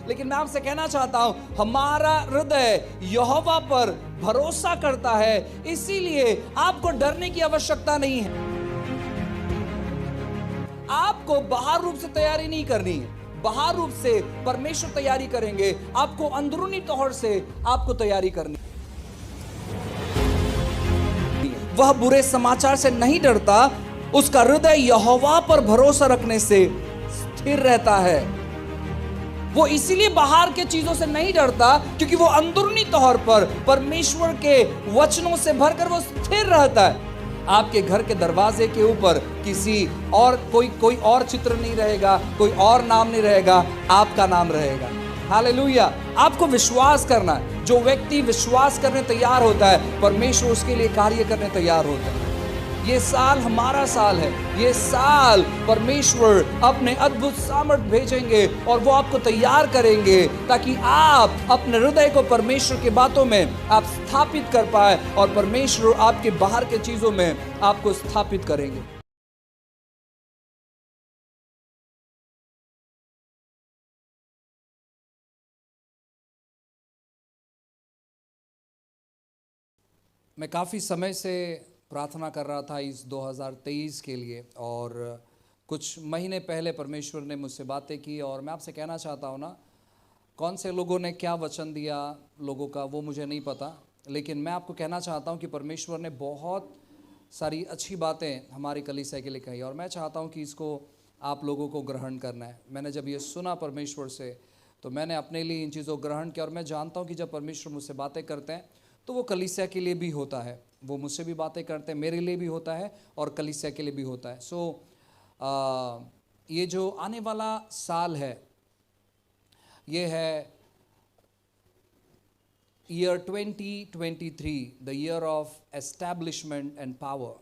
लेकिन मैं आपसे कहना चाहता हूं, हमारा हृदय यहोवा पर भरोसा करता है, इसीलिए आपको डरने की आवश्यकता नहीं है। आपको बाहर रूप से तैयारी नहीं करनी है, बाहर रूप से परमेश्वर तैयारी करेंगे, आपको अंदरूनी तौर से आपको तैयारी करनी। वह बुरे समाचार से नहीं डरता, उसका हृदय यहोवा पर भरोसा रखने से स्थिर रहता है। वो इसीलिए बाहर के चीजों से नहीं डरता क्योंकि वो अंदरूनी तौर पर परमेश्वर के वचनों से भरकर वो स्थिर रहता है। आपके घर के दरवाजे के ऊपर किसी और कोई और चित्र नहीं रहेगा, कोई और नाम नहीं रहेगा, आपका नाम रहेगा। हालेलुया। आपको विश्वास करना है। जो व्यक्ति विश्वास करने तैयार होता है, परमेश्वर उसके लिए कार्य करने तैयार होता है। ये साल हमारा साल है। ये साल परमेश्वर अपने अद्भुत सामर्थ भेजेंगे और वो आपको तैयार करेंगे ताकि आप अपने हृदय को परमेश्वर की बातों में आप स्थापित कर पाए और परमेश्वर आपके बाहर के चीजों में आपको स्थापित करेंगे। मैं काफ़ी समय से प्रार्थना कर रहा था इस 2023 के लिए, और कुछ महीने पहले परमेश्वर ने मुझसे बातें की, और मैं आपसे कहना चाहता हूँ ना, कौन से लोगों ने क्या वचन दिया लोगों का वो मुझे नहीं पता, लेकिन मैं आपको कहना चाहता हूँ कि परमेश्वर ने बहुत सारी अच्छी बातें हमारी कलीसिया के लिए कही, और मैं चाहता हूँ कि इसको आप लोगों को ग्रहण करना है। मैंने जब ये सुना परमेश्वर से, तो मैंने अपने लिए इन चीज़ों को ग्रहण किया, और मैं जानता हूँ कि जब परमेश्वर मुझसे बातें करते हैं तो वो कलीसिया के लिए भी होता है। वो मुझसे भी बातें करते हैं, मेरे लिए भी होता है और कलीसिया के लिए भी होता है। ये जो आने वाला साल है, ये है year 2023, the year of establishment and power.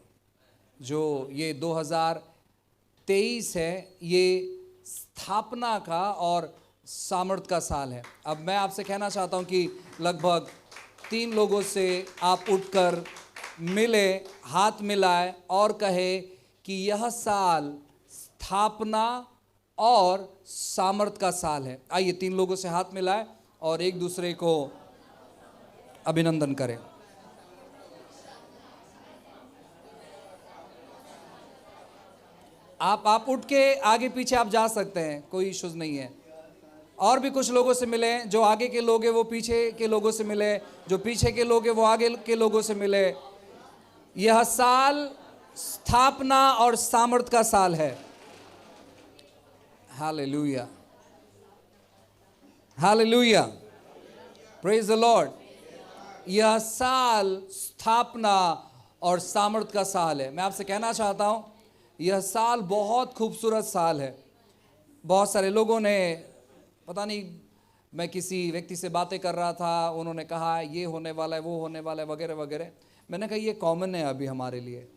जो ये 2023 है, ये स्थापना का और सामर्थ का साल है। अब मैं आपसे कहना चाहता हूँ कि लगभग 3 लोगों से आप उठकर मिले, हाथ मिलाए और कहे कि यह साल स्थापना और सामर्थ का साल है। आइए 3 लोगों से हाथ मिलाए और एक दूसरे को अभिनंदन करें। आप उठ के आगे पीछे आप जा सकते हैं, कोई इश्यूज नहीं है। और भी कुछ लोगों से मिले, जो आगे के लोग हैं वो पीछे के लोगों से मिले, जो पीछे के लोग हैं वो आगे के लोगों से मिले। यह साल स्थापना और सामर्थ का साल है। Hallelujah, hallelujah, praise the Lord. यह साल स्थापना और सामर्थ का साल है। मैं आपसे कहना चाहता हूं, यह साल बहुत खूबसूरत साल है। बहुत सारे लोगों ने, पता नहीं, मैं किसी व्यक्ति से बातें कर रहा था, उन्होंने कहा ये होने वाला है, वो होने वाला है, वगैरह वगैरह। मैंने कहा ये कॉमन है अभी हमारे लिए,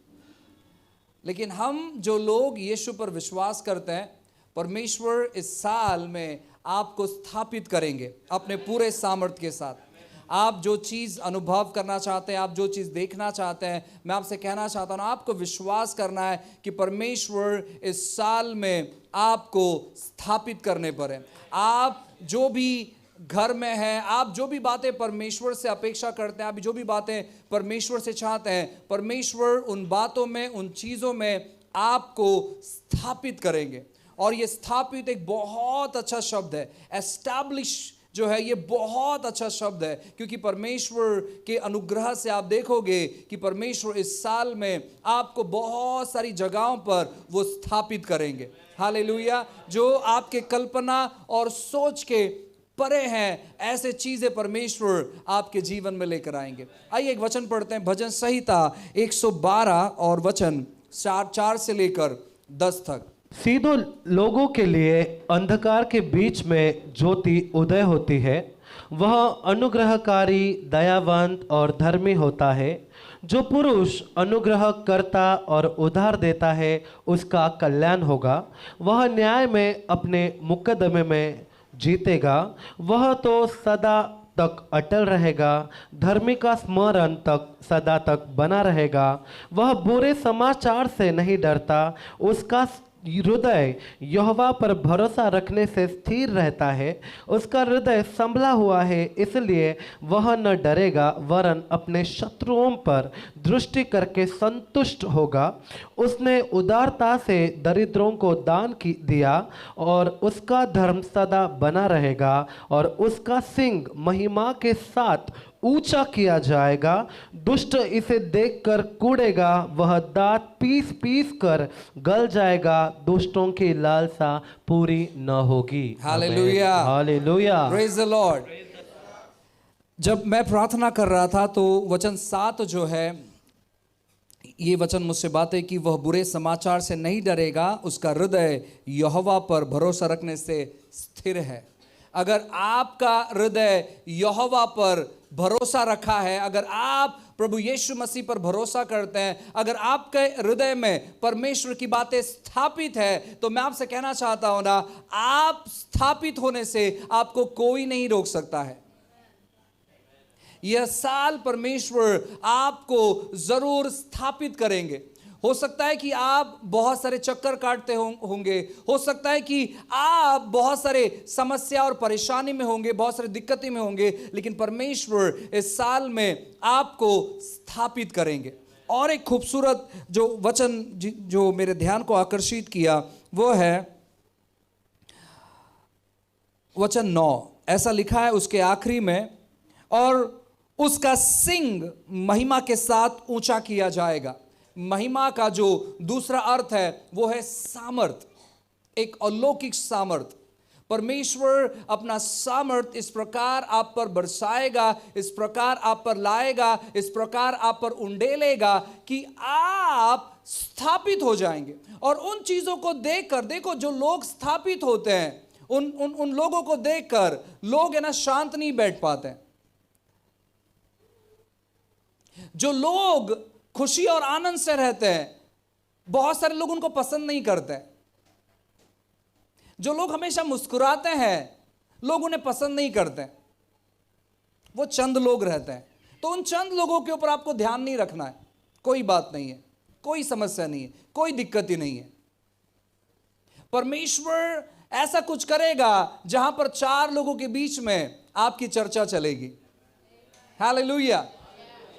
लेकिन हम जो लोग यीशु पर विश्वास करते हैं, परमेश्वर इस साल में आपको स्थापित करेंगे अपने पूरे सामर्थ्य के साथ। आप जो चीज़ अनुभव करना चाहते हैं, आप जो चीज़ देखना चाहते हैं, मैं आपसे कहना चाहता हूँ, आपको विश्वास करना है कि परमेश्वर इस साल में आपको स्थापित करने पर है। आप जो भी घर में हैं, आप जो भी बातें परमेश्वर से अपेक्षा करते हैं, आप जो भी बातें परमेश्वर से चाहते हैं, परमेश्वर उन बातों में, उन चीज़ों में आपको स्थापित करेंगे। और ये स्थापित एक बहुत अच्छा शब्द है। एस्टैब्लिश जो है, ये बहुत अच्छा शब्द है, क्योंकि परमेश्वर के अनुग्रह से आप देखोगे कि परमेश्वर इस साल में आपको बहुत सारी जगहों पर वो स्थापित करेंगे। हालेलुया। जो आपके कल्पना और सोच के परे हैं, ऐसे चीजें परमेश्वर आपके जीवन में लेकर आएंगे। आइए एक वचन पढ़ते हैं, भजन संहिता 112 और वचन 4 से लेकर 10 तक। सीधे लोगों के लिए अंधकार के बीच में ज्योति उदय होती है। वह अनुग्रहकारी, दयावंत और धर्मी होता है। जो पुरुष अनुग्रह करता और उधार देता है, उसका कल्याण होगा। वह न्याय में अपने मुकदमे में जीतेगा। वह तो सदा तक अटल रहेगा। धर्मी का स्मरण तक सदा तक बना रहेगा। वह बुरे समाचार से नहीं डरता। उसका हृदय यहोवा पर भरोसा रखने से स्थिर रहता है, उसका हृदय संभला हुआ है, इसलिए वह न डरेगा वरन अपने शत्रुओं पर दृष्टि करके संतुष्ट होगा। उसने उदारता से दरिद्रों को दान दिया और उसका धर्म सदा बना रहेगा और उसका सिंग महिमा के साथ ऊंचा किया जाएगा। दुष्ट इसे देखकर कूदेगा, वह दांत पीस पीस कर गल जाएगा, दुष्टों की लालसा पूरी न होगी। Hallelujah, hallelujah. Praise the Lord. जब मैं प्रार्थना कर रहा था तो वचन 7 जो है, ये वचन मुझसे बात है कि वह बुरे समाचार से नहीं डरेगा, उसका हृदय यहोवा पर भरोसा रखने से स्थिर है। अगर आपका हृदय यहोवा पर भरोसा रखा है, अगर आप प्रभु यीशु मसीह पर भरोसा करते हैं, अगर आपके हृदय में परमेश्वर की बातें स्थापित है, तो मैं आपसे कहना चाहता हूं ना, आप स्थापित होने से आपको कोई नहीं रोक सकता है। यह साल परमेश्वर आपको जरूर स्थापित करेंगे। हो सकता है कि आप बहुत सारे चक्कर काटते होंगे, हो सकता है कि आप बहुत सारे समस्या और परेशानी में होंगे, बहुत सारे दिक्कतें में होंगे, लेकिन परमेश्वर इस साल में आपको स्थापित करेंगे। और एक खूबसूरत जो वचन जो मेरे ध्यान को आकर्षित किया वो है वचन 9। ऐसा लिखा है उसके आखिरी में, और उसका सिंग महिमा के साथ ऊंचा किया जाएगा। महिमा का जो दूसरा अर्थ है वो है सामर्थ, एक अलौकिक सामर्थ। परमेश्वर अपना सामर्थ इस प्रकार आप पर बरसाएगा, इस प्रकार आप पर लाएगा, इस प्रकार आप पर उंडेलेगा कि आप स्थापित हो जाएंगे। और उन चीजों को देखकर, देखो जो लोग स्थापित होते हैं, उन लोगों को देखकर लोग है ना शांत नहीं बैठ पाते हैं। जो लोग खुशी और आनंद से रहते हैं, बहुत सारे लोग उनको पसंद नहीं करते। जो लोग हमेशा मुस्कुराते हैं, लोग उन्हें पसंद नहीं करते। वो चंद लोग रहते हैं। तो उन चंद लोगों के ऊपर आपको ध्यान नहीं रखना है। कोई बात नहीं है, कोई समस्या नहीं है, कोई दिक्कत ही नहीं है। परमेश्वर ऐसा कुछ करेगा जहां पर 4 लोगों के बीच में आपकी चर्चा चलेगी। हालेलुया।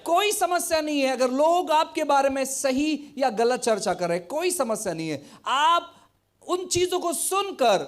कोई समस्या नहीं है अगर लोग आपके बारे में सही या गलत चर्चा कर रहे हैं, कोई समस्या नहीं है। आप उन चीजों को सुनकर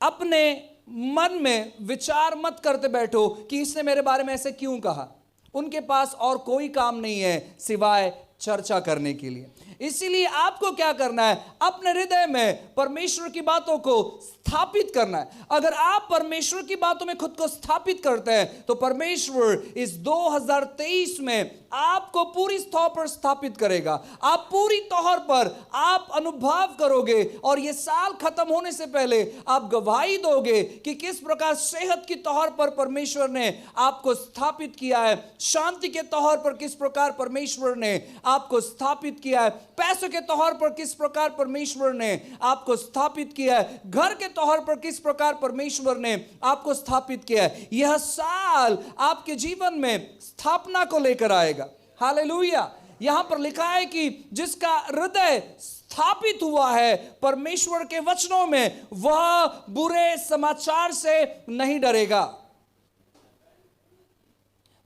अपने मन में विचार मत करते बैठो कि इसने मेरे बारे में ऐसे क्यों कहा। उनके पास और कोई काम नहीं है सिवाय चर्चा करने के लिए। इसीलिए आपको क्या करना है, अपने हृदय में परमेश्वर की बातों को स्थापित करना है। अगर आप परमेश्वर की बातों में खुद को स्थापित करते हैं तो परमेश्वर इस 2023 में आपको पूरी तौर पर स्थापित करेगा। आप पूरी तौर पर आप अनुभव करोगे और यह साल खत्म होने से पहले आप गवाही दोगे कि किस प्रकार सेहत की तौर पर परमेश्वर ने आपको स्थापित किया है, शांति के तौर पर किस प्रकार परमेश्वर ने आपको स्थापित किया है, पैसों के तौर पर किस प्रकार परमेश्वर ने आपको स्थापित किया है, घर के तौर पर किस प्रकार परमेश्वर ने आपको स्थापित किया है। यह साल आपके जीवन में स्थापना को लेकर आएगा। हालेलुया। यहां पर लिखा है कि जिसका हृदय स्थापित हुआ है परमेश्वर के वचनों में, वह बुरे समाचार से नहीं डरेगा।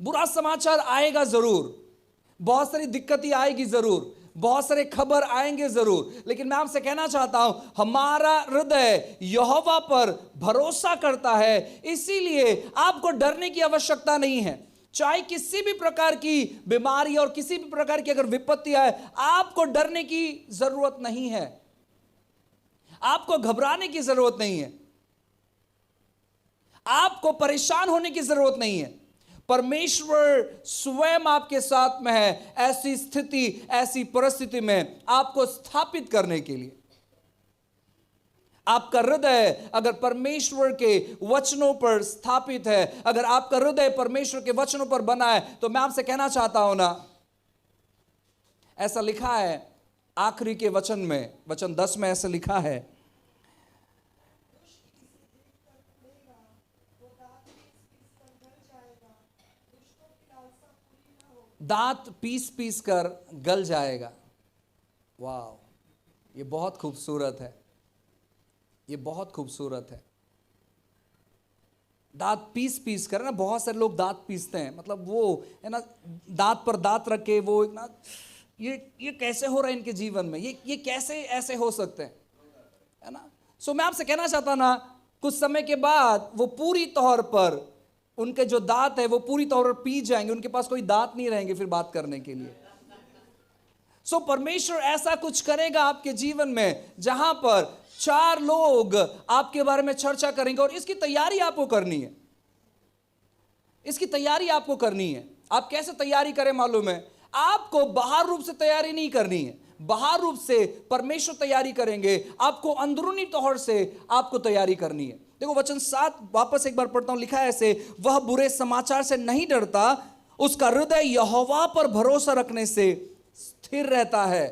बुरा समाचार आएगा जरूर, बहुत सारी दिक्कतें आएगी जरूर, बहुत सारे खबर आएंगे जरूर, लेकिन मैं आपसे कहना चाहता हूं हमारा हृदय यहोवा पर भरोसा करता है, इसीलिए आपको डरने की आवश्यकता नहीं है। चाहे किसी भी प्रकार की बीमारी और किसी भी प्रकार की अगर विपत्ति आए, आपको डरने की जरूरत नहीं है, आपको घबराने की जरूरत नहीं है, आपको परेशान होने की जरूरत नहीं है। परमेश्वर स्वयं आपके साथ में है ऐसी स्थिति, ऐसी परिस्थिति में आपको स्थापित करने के लिए। आपका हृदय अगर परमेश्वर के वचनों पर स्थापित है, अगर आपका हृदय परमेश्वर के वचनों पर बना है, तो मैं आपसे कहना चाहता हूं ना, ऐसा लिखा है आखिरी के वचन में, वचन 10 में ऐसा लिखा है, दांत पीस पीस कर गल जाएगा। वाह, ये बहुत खूबसूरत है, ये बहुत खूबसूरत है। दांत पीस पीस कर ना, बहुत सारे लोग दांत पीसते हैं, मतलब वो है ना, दांत पर दांत रख के वो ना, ये कैसे हो रहा है इनके जीवन में, ये कैसे ऐसे हो सकते हैं, है ना। सो मैं आपसे कहना चाहता ना, कुछ समय के बाद वो पूरी तौर पर, उनके जो दांत है वो पूरी तौर पर पीस जाएंगे, उनके पास कोई दांत नहीं रहेंगे फिर बात करने के लिए। सो परमेश्वर ऐसा कुछ करेगा आपके जीवन में जहां पर 4 लोग आपके बारे में चर्चा करेंगे, और इसकी तैयारी आपको करनी है, इसकी तैयारी आपको करनी है। आप कैसे तैयारी करें मालूम है? आपको बाहर रूप से तैयारी नहीं करनी है, बाहर रूप से परमेश्वर तैयारी करेंगे, आपको अंदरूनी तौर से आपको तैयारी करनी है। देखो वचन 7 वापस एक बार पढ़ता हूं, लिखा है ऐसे, वह बुरे समाचार से नहीं डरता, उसका हृदय यहोवा पर भरोसा रखने से स्थिर रहता है।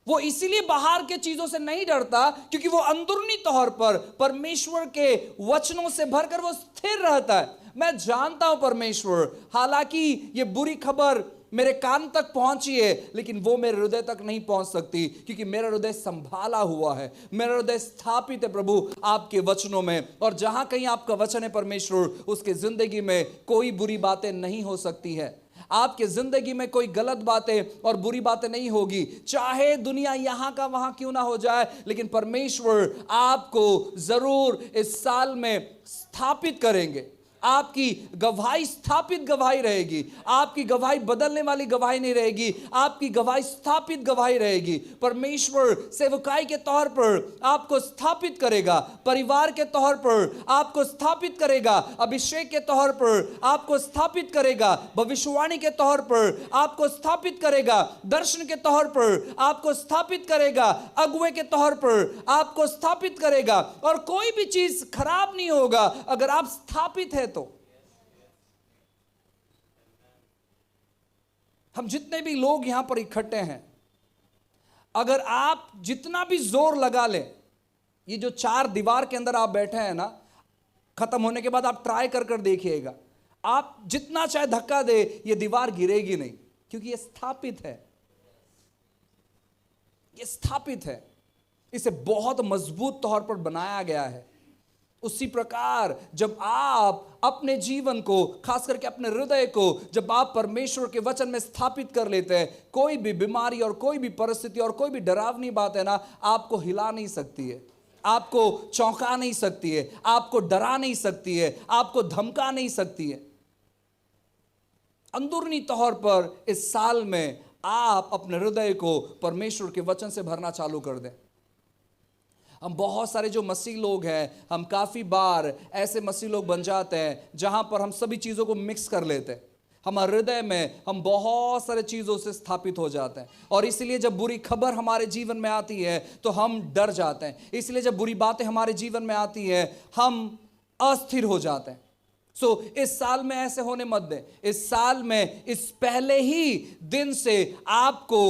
वो इसीलिए बाहर के चीजों से नहीं डरता क्योंकि वो अंदरूनी तौर पर परमेश्वर के वचनों से भरकर वो स्थिर रहता है। मैं जानता हूं परमेश्वर, हालांकि ये बुरी खबर मेरे कान तक पहुंची है, लेकिन वो मेरे हृदय तक नहीं पहुंच सकती क्योंकि मेरा हृदय संभाला हुआ है, मेरा हृदय स्थापित है प्रभु आपके वचनों में। और जहां कहीं आपका वचन है परमेश्वर, उसके जिंदगी में कोई बुरी बातें नहीं हो सकती है, आपके जिंदगी में कोई गलत बातें और बुरी बातें नहीं होगी, चाहे दुनिया यहां का वहां क्यों ना हो जाए, लेकिन परमेश्वर आपको जरूर इस साल में स्थापित करेंगे। आपकी गवाही स्थापित गवाही रहेगी, आपकी गवाही बदलने वाली गवाही नहीं रहेगी, आपकी गवाही स्थापित गवाही रहेगी। परमेश्वर सेवकाई के तौर पर आपको स्थापित करेगा, परिवार के तौर पर आपको स्थापित करेगा, अभिषेक के तौर पर आपको स्थापित करेगा, भविष्यवाणी के तौर पर आपको स्थापित करेगा, दर्शन के तौर पर आपको स्थापित करेगा, अगुवे के तौर पर आपको स्थापित करेगा। और कोई भी चीज खराब नहीं होगा अगर आप स्थापित है तो। हम जितने भी लोग यहां पर इकट्ठे हैं, अगर आप जितना भी जोर लगा लें, ये जो 4 दीवार के अंदर आप बैठे हैं ना, खत्म होने के बाद आप ट्राई कर कर देखिएगा, आप जितना चाहे धक्का दे ये दीवार गिरेगी नहीं, क्योंकि ये स्थापित है, ये स्थापित है, इसे बहुत मजबूत तौर पर बनाया गया है। उसी प्रकार जब आप अपने जीवन को, खास करके अपने हृदय को, जब आप परमेश्वर के वचन में स्थापित कर लेते हैं, कोई भी बीमारी और कोई भी परिस्थिति और कोई भी डरावनी बात है ना, आपको हिला नहीं सकती है, आपको चौंका नहीं सकती है, आपको डरा नहीं सकती है, आपको धमका नहीं सकती है। अंदरूनी तौर पर इस साल में आप अपने हृदय को परमेश्वर के वचन से भरना चालू कर दें। हम बहुत सारे जो मसीह लोग हैं, हम काफ़ी बार ऐसे मसीह लोग बन जाते हैं जहां पर हम सभी चीज़ों को मिक्स कर लेते हैं। हमारे हृदय में हम बहुत सारे चीज़ों से स्थापित हो जाते हैं, और इसलिए जब बुरी खबर हमारे जीवन में आती है तो हम डर जाते हैं, इसलिए जब बुरी बातें हमारे जीवन में आती है हम अस्थिर हो जाते हैं। इस साल में ऐसे होने मत दें। इस साल में इस पहले ही दिन से आपको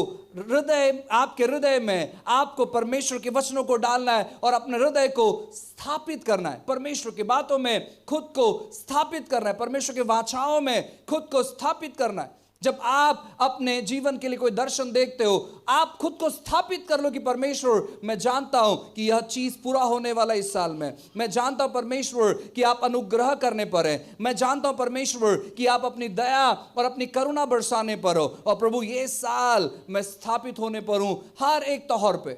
आपके हृदय में आपको परमेश्वर के वचनों को डालना है और अपने हृदय को स्थापित करना है, परमेश्वर की बातों में खुद को स्थापित करना है, परमेश्वर के वाचाओं में खुद को स्थापित करना है। जब आप अपने जीवन के लिए कोई दर्शन देखते हो, आप खुद को स्थापित कर लो कि परमेश्वर, मैं जानता हूं कि यह चीज पूरा होने वाला है इस साल में। मैं जानता हूं परमेश्वर कि आप अनुग्रह करने पर हैं। मैं जानता हूं परमेश्वर कि आप अपनी दया और अपनी करुणा बरसाने पर हो। और प्रभु, ये साल मैं स्थापित होने पर हूं, हर एक तौर पे,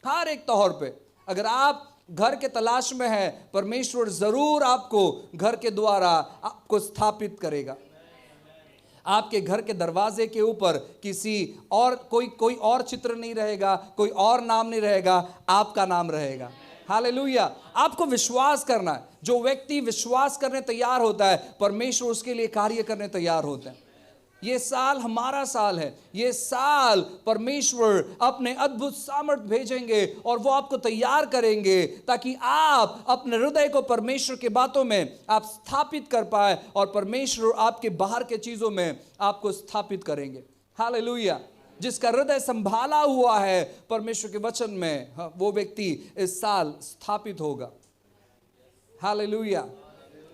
हर एक तौर पे। अगर आप घर के तलाश में है, परमेश्वर जरूर आपको घर के द्वारा आपको स्थापित करेगा। आपके घर के दरवाजे के ऊपर किसी और कोई और चित्र नहीं रहेगा, कोई और नाम नहीं रहेगा, आपका नाम रहेगा। हालेलुया। आपको विश्वास करना है। जो व्यक्ति विश्वास करने तैयार होता है, परमेश्वर उसके लिए कार्य करने तैयार होते हैं। ये साल हमारा साल है। ये साल परमेश्वर अपने अद्भुत सामर्थ भेजेंगे और वो आपको तैयार करेंगे ताकि आप अपने हृदय को परमेश्वर की बातों में आप स्थापित कर पाए और परमेश्वर आपके बाहर के चीजों में आपको स्थापित करेंगे। हालेलुया। जिसका हृदय संभाला हुआ है परमेश्वर के वचन में, वो व्यक्ति इस साल स्थापित होगा। हालेलुया।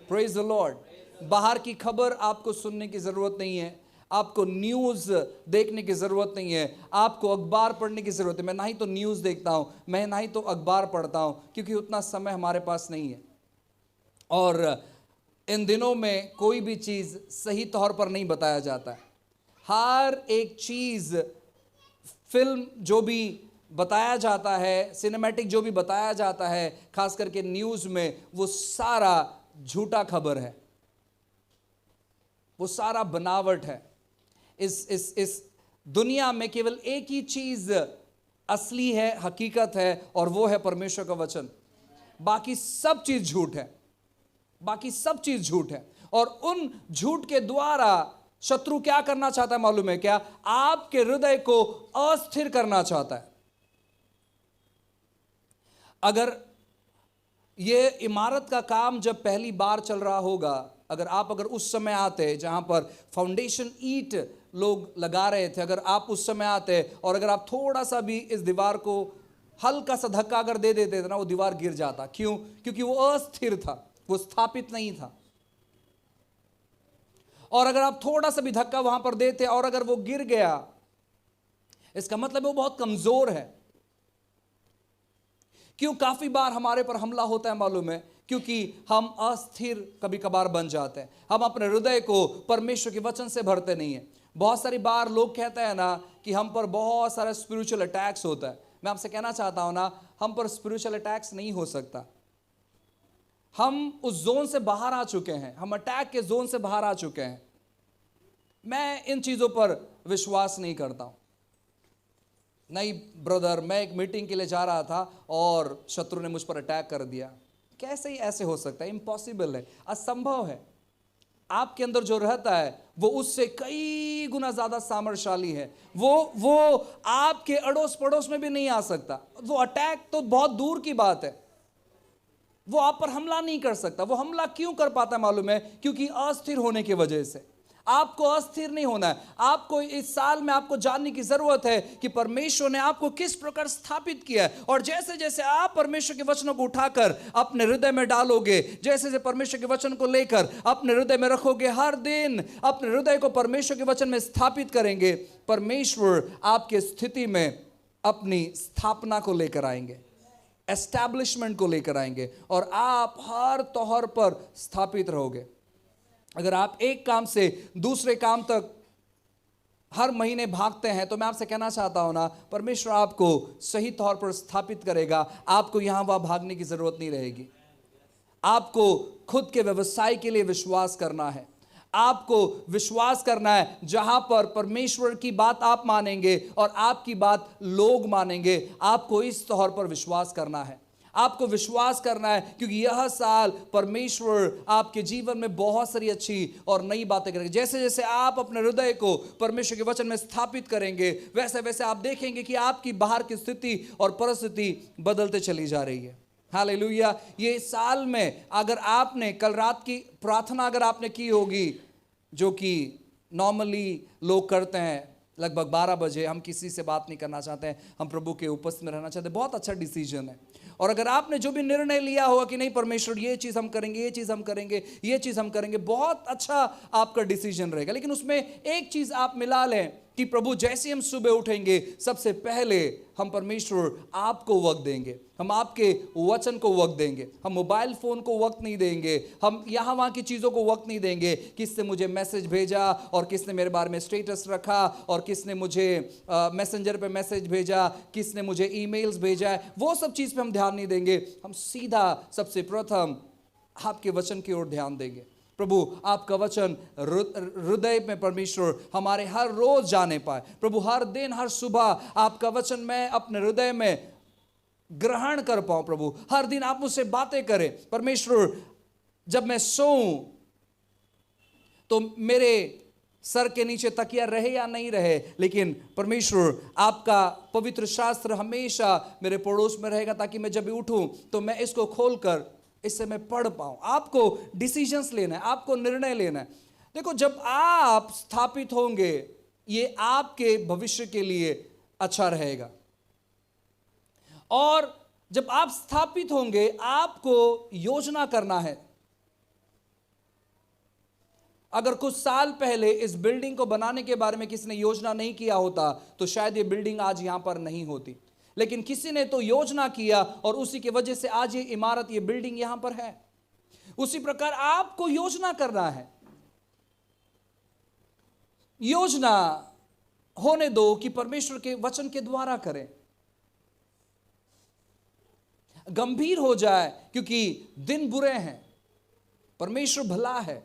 Praise the Lord. बाहर की खबर आपको सुनने की जरूरत नहीं है। आपको न्यूज़ देखने की ज़रूरत नहीं है, आपको अखबार पढ़ने की ज़रूरत है। मैं ना ही तो न्यूज़ देखता हूँ, मैं ना ही तो अखबार पढ़ता हूँ, क्योंकि उतना समय हमारे पास नहीं है। और इन दिनों में कोई भी चीज़ सही तौर पर नहीं बताया जाता है। हर एक चीज़, फिल्म जो भी बताया जाता है, सिनेमैटिक जो भी बताया जाता है, खास करके न्यूज़ में, वो सारा झूठा खबर है, वो सारा बनावट है। इस दुनिया में केवल एक ही चीज असली है, हकीकत है, और वो है परमेश्वर का वचन। बाकी सब चीज झूठ है, बाकी सब चीज झूठ है। और उन झूठ के द्वारा शत्रु क्या करना चाहता है मालूम है क्या? आपके हृदय को अस्थिर करना चाहता है। अगर ये इमारत का काम जब पहली बार चल रहा होगा, अगर उस समय आते जहां पर फाउंडेशन ईंट लोग लगा रहे थे, अगर आप उस समय आते और अगर आप थोड़ा सा भी इस दीवार को हल्का सा धक्का अगर दे देते थे ना, वो दीवार गिर जाता। क्यों? क्योंकि वो अस्थिर था, वो स्थापित नहीं था। और अगर आप थोड़ा सा भी धक्का वहां पर देते और अगर वो गिर गया, इसका मतलब वो बहुत कमजोर है। क्यों काफी बार हमारे पर हमला होता है मालूम है? क्योंकि हम अस्थिर कभी कभार बन जाते हैं। हम अपने हृदय को परमेश्वर के वचन से भरते नहीं है। बहुत सारी बार लोग कहते हैं ना कि हम पर बहुत सारा स्पिरिचुअल अटैक्स होता है। मैं आपसे कहना चाहता हूं ना, हम पर स्पिरिचुअल अटैक्स नहीं हो सकता। हम उस जोन से बाहर आ चुके हैं, हम अटैक के जोन से बाहर आ चुके हैं। मैं इन चीजों पर विश्वास नहीं करता हूं। नहीं ब्रदर, मैं एक मीटिंग के लिए जा रहा था और शत्रु ने मुझ पर अटैक कर दिया। कैसे ही ऐसे हो सकता है? इम्पॉसिबल है, असंभव है। आपके अंदर जो रहता है वो उससे कई गुना ज्यादा सामर्थ्यशाली है। वो आपके अड़ोस पड़ोस में भी नहीं आ सकता। वो अटैक तो बहुत दूर की बात है, वो आप पर हमला नहीं कर सकता। वो हमला क्यों कर पाता है मालूम है? क्योंकि अस्थिर होने की वजह से। आपको अस्थिर नहीं होना है। आपको इस साल में आपको जानने की जरूरत है कि परमेश्वर ने आपको किस प्रकार स्थापित किया है। और जैसे जैसे आप परमेश्वर के वचनों को उठाकर अपने हृदय में डालोगे, जैसे जैसे परमेश्वर के वचन को लेकर अपने हृदय में रखोगे, हर दिन अपने हृदय को परमेश्वर के वचन में स्थापित करेंगे, परमेश्वर आपके स्थिति में अपनी स्थापना को लेकर आएंगे, एस्टैब्लिशमेंट को लेकर आएंगे, और आप हर तौर पर स्थापित रहोगे। अगर आप एक काम से दूसरे काम तक हर महीने भागते हैं, तो मैं आपसे कहना चाहता हूं ना, परमेश्वर आपको सही तौर पर स्थापित करेगा। आपको यहां वहां भागने की जरूरत नहीं रहेगी। आपको खुद के व्यवसाय के लिए विश्वास करना है। आपको विश्वास करना है जहां पर परमेश्वर की बात आप मानेंगे और आपकी बात लोग मानेंगे। आपको इस तौर पर विश्वास करना है। आपको विश्वास करना है, क्योंकि यह साल परमेश्वर आपके जीवन में बहुत सारी अच्छी और नई बातें करेंगे। जैसे जैसे आप अपने हृदय को परमेश्वर के वचन में स्थापित करेंगे, वैसे वैसे आप देखेंगे कि आपकी बाहर की स्थिति और परिस्थिति बदलते चली जा रही है। हालेलुया। ये साल में अगर आपने कल रात की प्रार्थना अगर आपने की होगी, जो कि नॉर्मली लोग करते हैं, लगभग 12 बजे, हम किसी से बात नहीं करना चाहते हैं, हम प्रभु के उपस्थिति में रहना चाहते हैं, बहुत अच्छा डिसीजन है। और अगर आपने जो भी निर्णय लिया होगा कि नहीं परमेश्वर ये चीज़ हम करेंगे, ये चीज़ हम करेंगे, ये चीज़ हम करेंगे, बहुत अच्छा आपका डिसीजन रहेगा। लेकिन उसमें एक चीज़ आप मिला लें कि प्रभु जैसे हम सुबह उठेंगे, सबसे पहले हम परमेश्वर आपको वक्त देंगे, हम आपके वचन को वक्त देंगे, हम मोबाइल फ़ोन को वक्त नहीं देंगे, हम यहाँ वहाँ की चीज़ों को वक्त नहीं देंगे। किसने मुझे मैसेज भेजा और किसने मेरे बारे में स्टेटस रखा और किसने मुझे मैसेंजर पे मैसेज भेजा, किसने मुझे ईमेल्स भेजा है, वो सब चीज़ पे हम ध्यान नहीं देंगे। हम सीधा सबसे प्रथम आपके वचन की ओर ध्यान देंगे। प्रभु आपका वचन हृदय में परमेश्वर हमारे हर रोज जाने पाए। प्रभु हर दिन हर सुबह आपका वचन मैं अपने हृदय में ग्रहण कर पाऊं। प्रभु हर दिन आप मुझसे बातें करें। परमेश्वर जब मैं सोऊं तो मेरे सर के नीचे तकिया रहे या नहीं रहे, लेकिन परमेश्वर आपका पवित्र शास्त्र हमेशा मेरे पड़ोस में रहेगा, ताकि मैं जब भी उठूं तो मैं इसको खोलकर इससे मैं पढ़ पाऊं। आपको डिसीजंस लेना है, आपको निर्णय लेना है। देखो, जब आप स्थापित होंगे, ये आपके भविष्य के लिए अच्छा रहेगा। और जब आप स्थापित होंगे, आपको योजना करना है। अगर कुछ साल पहले इस बिल्डिंग को बनाने के बारे में किसी ने योजना नहीं किया होता तो शायद ये बिल्डिंग आज यहां पर नहीं होती, लेकिन किसी ने तो योजना किया और उसी की वजह से आज ये इमारत, ये बिल्डिंग यहां पर है। उसी प्रकार आपको योजना करना है। योजना होने दो कि परमेश्वर के वचन के द्वारा करें। गंभीर हो जाए क्योंकि दिन बुरे हैं, परमेश्वर भला है,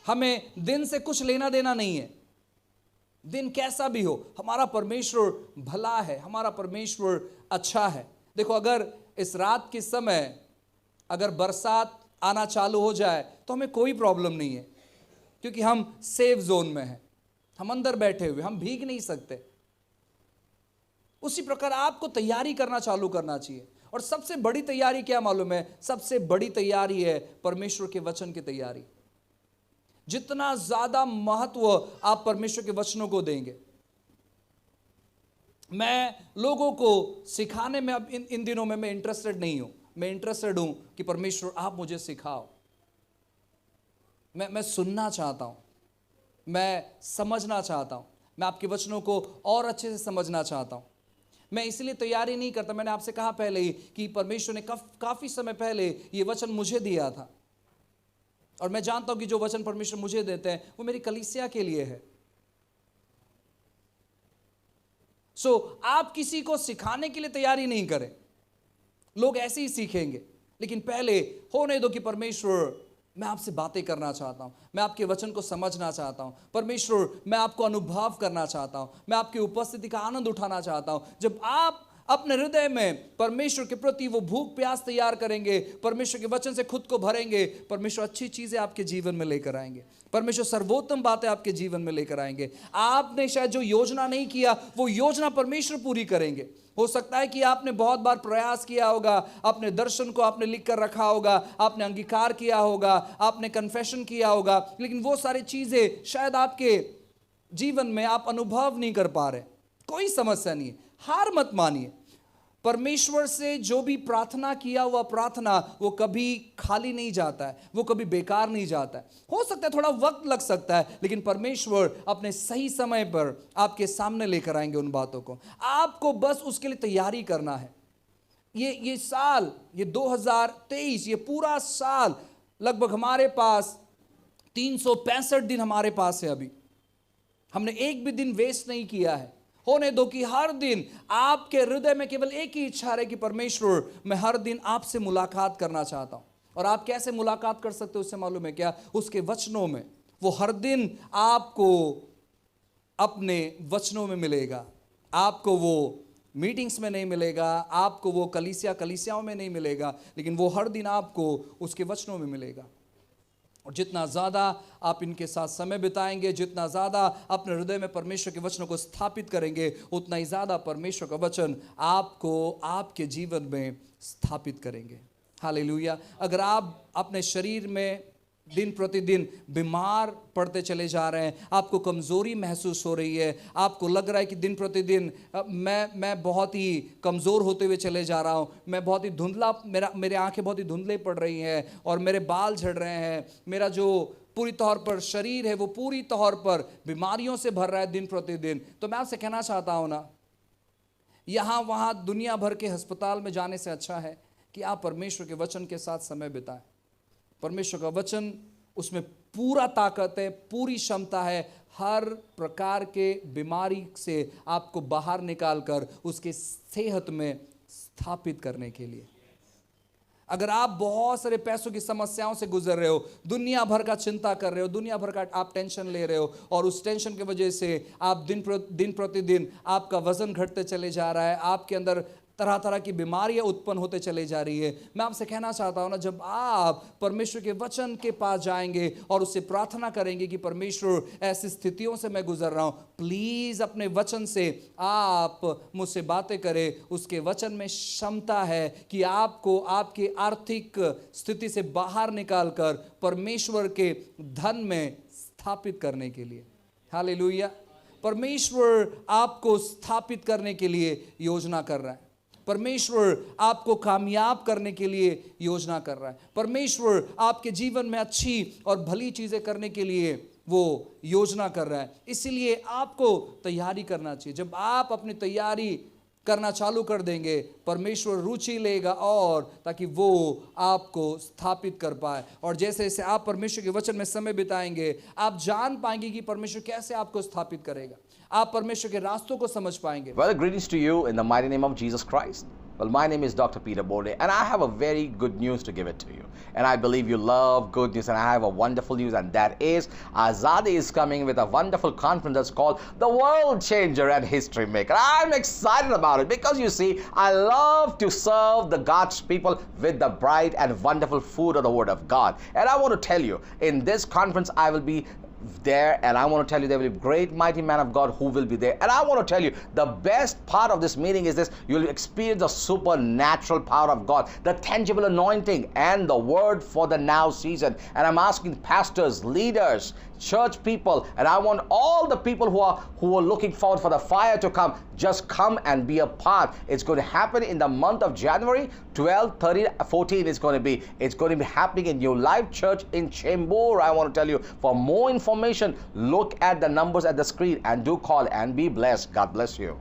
हमें दिन से कुछ लेना देना नहीं है। दिन कैसा भी हो, हमारा परमेश्वर भला है, हमारा परमेश्वर अच्छा है। देखो, अगर इस रात के समय अगर बरसात आना चालू हो जाए तो हमें कोई प्रॉब्लम नहीं है, क्योंकि हम सेफ जोन में हैं, हम अंदर बैठे हुए, हम भीग नहीं सकते। उसी प्रकार आपको तैयारी करना चालू करना चाहिए। और सबसे बड़ी तैयारी क्या मालूम है? सबसे बड़ी तैयारी है परमेश्वर के वचन की तैयारी। जितना ज्यादा महत्व आप परमेश्वर के वचनों को देंगे। मैं लोगों को सिखाने में अब इन दिनों में मैं इंटरेस्टेड नहीं हूं। मैं इंटरेस्टेड हूं कि परमेश्वर आप मुझे सिखाओ। मैं सुनना चाहता हूं, मैं समझना चाहता हूं, मैं आपके वचनों को और अच्छे से समझना चाहता हूं। मैं इसलिए तैयारी नहीं करता। मैंने आपसे कहा पहले ही कि परमेश्वर ने काफी समय पहले ये वचन मुझे दिया था, और मैं जानता हूं कि जो वचन परमेश्वर मुझे देते हैं वो मेरी कलीसिया के लिए है। आप किसी को सिखाने के लिए तैयारी नहीं करें, लोग ऐसे ही सीखेंगे। लेकिन पहले होने दो कि परमेश्वर, मैं आपसे बातें करना चाहता हूं, मैं आपके वचन को समझना चाहता हूं। परमेश्वर, मैं आपको अनुभव करना चाहता हूं, मैं आपकी उपस्थिति का आनंद उठाना चाहता हूं। जब आप अपने हृदय में परमेश्वर के प्रति वो भूख प्यास तैयार करेंगे, परमेश्वर के वचन से खुद को भरेंगे, परमेश्वर अच्छी चीजें आपके जीवन में लेकर आएंगे। परमेश्वर सर्वोत्तम बातें आपके जीवन में लेकर आएंगे। आपने शायद जो योजना नहीं किया वो योजना परमेश्वर पूरी करेंगे। हो सकता है कि आपने बहुत बार प्रयास किया होगा, अपने दर्शन को आपने लिख कर रखा होगा, आपने अंगीकार किया होगा, आपने कन्फेशन किया होगा, लेकिन वो सारी चीजें शायद आपके जीवन में आप अनुभव नहीं कर पा रहे। कोई समस्या नहीं है, हार मत मानिए। परमेश्वर से जो भी प्रार्थना किया हुआ प्रार्थना वो कभी खाली नहीं जाता है, वो कभी बेकार नहीं जाता है। हो सकता है थोड़ा वक्त लग सकता है, लेकिन परमेश्वर अपने सही समय पर आपके सामने लेकर आएंगे उन बातों को। आपको बस उसके लिए तैयारी करना है। ये साल, ये 2023, ये पूरा साल लगभग हमारे पास 365 दिन हमारे पास है। अभी हमने एक भी दिन वेस्ट नहीं किया है। होने दो कि हर दिन आपके हृदय में केवल एक ही इच्छा है कि परमेश्वर, मैं हर दिन आपसे मुलाकात करना चाहता हूं। और आप कैसे मुलाकात कर सकते हो उससे मालूम है क्या? उसके वचनों में। वो हर दिन आपको अपने वचनों में मिलेगा। आपको वो मीटिंग्स में नहीं मिलेगा, आपको वो कलीसियाओं में नहीं मिलेगा, लेकिन वो हर दिन आपको उसके वचनों में मिलेगा। और जितना ज़्यादा आप इनके साथ समय बिताएंगे, जितना ज़्यादा अपने हृदय में परमेश्वर के वचनों को स्थापित करेंगे, उतना ही ज़्यादा परमेश्वर का वचन आपको आपके जीवन में स्थापित करेंगे। हालेलुया। अगर आप अपने शरीर में दिन प्रतिदिन बीमार पड़ते चले जा रहे हैं, आपको कमज़ोरी महसूस हो रही है, आपको लग रहा है कि दिन प्रतिदिन मैं बहुत ही कमज़ोर होते हुए चले जा रहा हूँ, मैं बहुत ही धुंधला, मेरे आंखें बहुत ही धुंधले पड़ रही हैं और मेरे बाल झड़ रहे हैं, मेरा जो पूरी तौर पर शरीर है वो पूरी तौर पर बीमारियों से भर रहा है दिन प्रतिदिन, तो मैं आपसे कहना चाहता हूँ ना, यहाँ वहाँ दुनिया भर के अस्पताल में जाने से अच्छा है कि आप परमेश्वर के वचन के साथ समय बिताएं। परमेश्वर का वचन, उसमें पूरा ताकत है, पूरी क्षमता है हर प्रकार के बीमारी से आपको बाहर निकालकर उसके सेहत में स्थापित करने के लिए। अगर आप बहुत सारे पैसों की समस्याओं से गुजर रहे हो, दुनिया भर का चिंता कर रहे हो, दुनिया भर का आप टेंशन ले रहे हो, और उस टेंशन की वजह से आप दिन प्रतिदिन आपका वजन घटते चले जा रहा है, आपके अंदर तरह तरह की बीमारियां उत्पन्न होते चले जा रही है, मैं आपसे कहना चाहता हूं ना, जब आप परमेश्वर के वचन के पास जाएंगे और उससे प्रार्थना करेंगे कि परमेश्वर, ऐसी स्थितियों से मैं गुजर रहा हूं, प्लीज अपने वचन से आप मुझसे बातें करें। उसके वचन में क्षमता है कि आपको आपकी आर्थिक स्थिति से बाहर निकालकर परमेश्वर के धन में स्थापित करने के लिए। हालेलुया। परमेश्वर आपको स्थापित करने के लिए योजना कर रहा है। परमेश्वर आपको कामयाब करने के लिए योजना कर रहा है। परमेश्वर आपके जीवन में अच्छी और भली चीजें करने के लिए वो योजना कर रहा है। इसीलिए आपको तैयारी करना चाहिए। जब आप अपनी तैयारी करना चालू कर देंगे, परमेश्वर रुचि लेगा और ताकि वो आपको स्थापित कर पाए। और जैसे जैसे आप परमेश्वर के वचन में समय बिताएंगे, आप जान पाएंगे कि परमेश्वर कैसे आपको स्थापित करेगा। आप परमेश्वर के रास्तों को समझ पाएंगे। Well, greetings to you in the mighty name of Jesus Christ. Well, my name is Dr. Peter Borde, and I have a very good news to give it to you. And I believe you love good news, and I have a wonderful news, and that is Azadi is coming with a wonderful conference that's called The World Changer and History Maker. I'm excited about it because you see, I love to serve the God's people with the bright and wonderful food of the Word of God. And I want to tell you, in this conference, I will be there, and I want to tell you there will be great mighty man of God who will be there. And I want to tell you the best part of this meeting is this: you'll experience the supernatural power of God, the tangible anointing, and the word for the now season. And I'm asking pastors, leaders, church people, and I want all the people who are looking forward for the fire to come, just come and be a part. It's going to happen in the month of January 12, 13, 14 it's going to be happening in New Life Church in Chembur. I want to tell you, for more information, look at the numbers at the screen and do call and be blessed. God bless you.